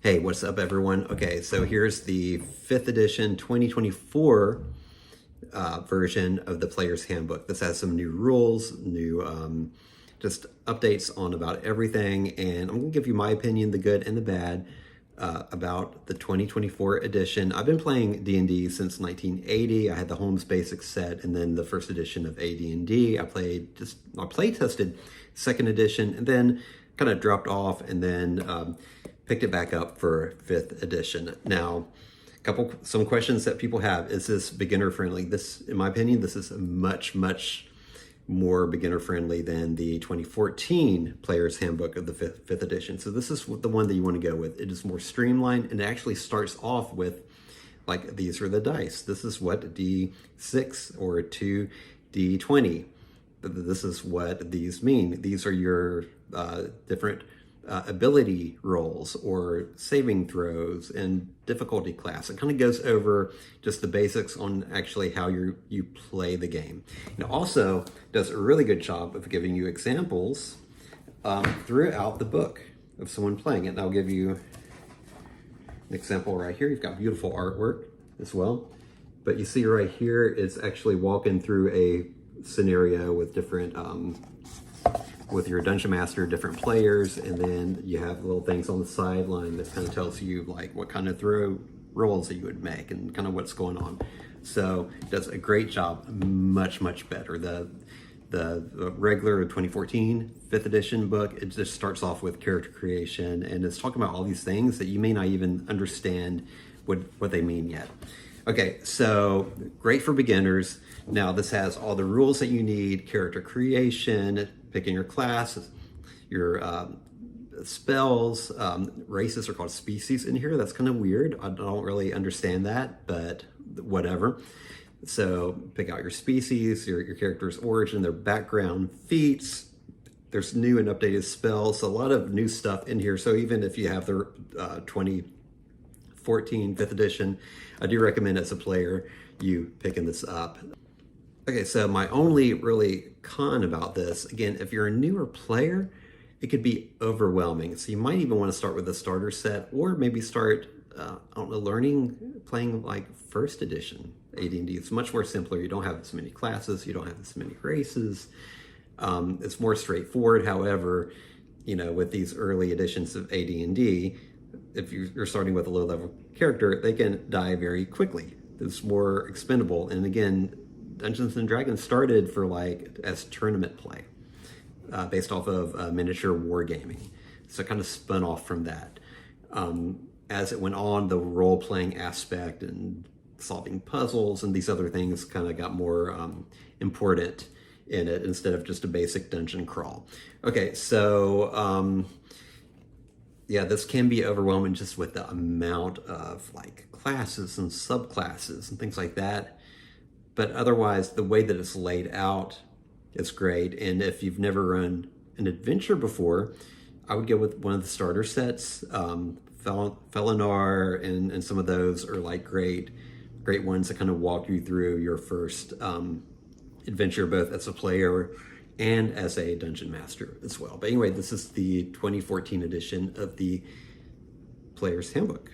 Hey, what's up, everyone? Okay, so here's the 5th edition 2024 version of the Player's Handbook. This has some new rules, new just updates on about everything, and I'm going to give you my opinion, the good and the bad, about the 2024 edition. I've been playing D&D since 1980. I had the Holmes Basics set, and then the first edition of AD&D. I play tested 2nd edition, and then kind of dropped off, and then picked it back up for 5th edition. Now, some questions that people have: is this beginner friendly? This, in my opinion, this is much more beginner friendly than the 2014 Player's Handbook of the 5th edition. So this is the one that you want to go with. It is more streamlined, and it actually starts off with, like, these are the dice. This is what D6 or 2D20. This is what these mean. These are your different ability rolls or saving throws and difficulty class. It kind of goes over just the basics on actually how you play the game. It also does a really good job of giving you examples throughout the book of someone playing it. And I'll give you an example right here. You've got beautiful artwork as well, but you see right here it's actually walking through a scenario with different with your dungeon master, different players, and then you have little things on the sideline that kind of tells you like what kind of throw rolls that you would make and kind of what's going on. So it does a great job, much better. The regular 2014 5th edition book, it just starts off with character creation, and it's talking about all these things that you may not even understand what they mean yet. Okay, so great for beginners. Now this has all the rules that you need: character creation, picking your class, your spells. Races are called species in here. That's kind of weird. I don't really understand that, but whatever. So pick out your species, your character's origin, their background, feats. There's new and updated spells, so a lot of new stuff in here. So even if you have the 2014 5th edition, I do recommend as a player you picking this up. Okay, so my only really con about this, again, if you're a newer player, it could be overwhelming. So you might even want to start with a starter set, or maybe start, I don't know, playing like 1st edition AD&D. It's much more simpler. You don't have as many classes, you don't have as many races. It's more straightforward. However, you know, with these early editions of AD&D, if you're starting with a low-level character, they can die very quickly. It's more expendable. And again, Dungeons & Dragons started for as tournament play, based off of miniature wargaming. So it kind of spun off from that. As it went on, the role-playing aspect and solving puzzles and these other things kind of got more important in it, instead of just a basic dungeon crawl. Okay, so yeah, this can be overwhelming just with the amount of classes and subclasses and things like that. But otherwise, the way that it's laid out is great. And if you've never run an adventure before, I would go with one of the starter sets. Felinar and some of those are great ones that kind of walk you through your first adventure, both as a player and as a dungeon master as well. But anyway, this is the 2014 edition of the Player's Handbook.